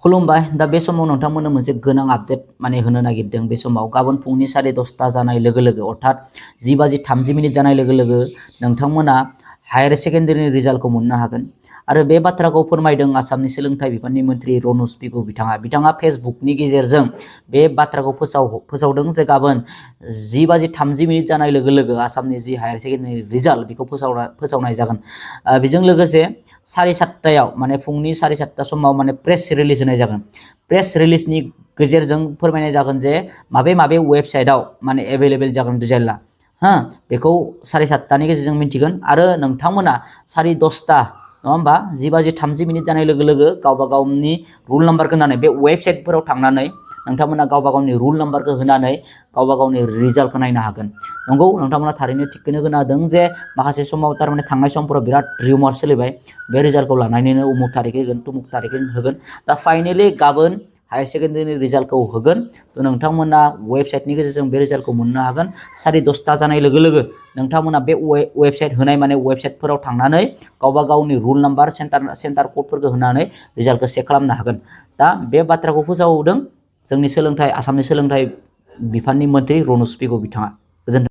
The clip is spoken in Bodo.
खुलुमबाय दा बे समाव नोंथांमोननो मोनसे गोनां आपडेट माने होनो नागिरदों बे समाव गाबोन फुंनि 10:30 जानाय लोगो लोगो अर्थात 10:30 जानाय लोगो लोगो नोंथांमोना हायर सेकेन्डारिनि रिजाल्टखौ मोननो हागोन आरो बे बाथ्राखौ फोरमायदों आसामनि सोलोंथाइ बिफाननि मन्थ्रि रनज पेगु बिथाङा फेसबुकनि गेजेरजों बे बाथ्राखौ फोसावदों जे गाबोन 10:30 जानाय लोगो लोगो आसामनि जि हायर सेकेन्डारि रिजाल्ट बेखौ फोसावनाय जागोन बेजों लोगोसे 7:30 माने फुंनि 7:30 समाव माने प्रेस रिलिज होनाय जागोन प्रेस रिलिजनि गेजेरजों फोरमायनाय जागोन जे माबे वेबसाइटआव माने एभेलेबल जागोन रिजाल्टआ बेखौ 7:30 नि गेजेरजों मिन्थिगोन आरो नोंथांमोना 10:30 नङा होमबा 10:30 जानाय लोगो लोगो गावबा गावनि रुल नाम्बारखौ होनानै बे वेबसाइटफोराव थांनानै नोंथांमोना गावबा गावनि रुल नाम्बारखौ होनानै गावबा गावनि रिजाल्टखौ नायनो हागोन नंगौ नोंथांमोना थारैनो थिगखौनो खोनादों जे माखासे समाव थारमाने थांनाय समफोराव बिराद रिउमार सोलिबाय बे रिजाल्टखौ लानानैनो उमुक थारिखै होगोन तुमुक थारिखै होगोन दा फाइनाली गाबोन हायर सेकेन्डारिनि रिजाल्टखौ होगोन थ' नोंथांमोना वेबसाइटनि गेजेरजों बे रिजाल्टखौ मोननो हागोन 10:30 जानाय लोगो लोगो नोंथांमोना बे वेबसाइट होनाय माने वेबसाइटफोराव थांनानै गावबा गावनि रुल नाम्बार सेन्टार क'डफोरखौ होनानै रिजाल्टखौ चेक खालामनो हागोन दा बे बाथ्राखौ फोसावदों जोंनि आसामनि सोलोंथाइ बिफाननि मन्थ्रि रनज पेगु बिथाङा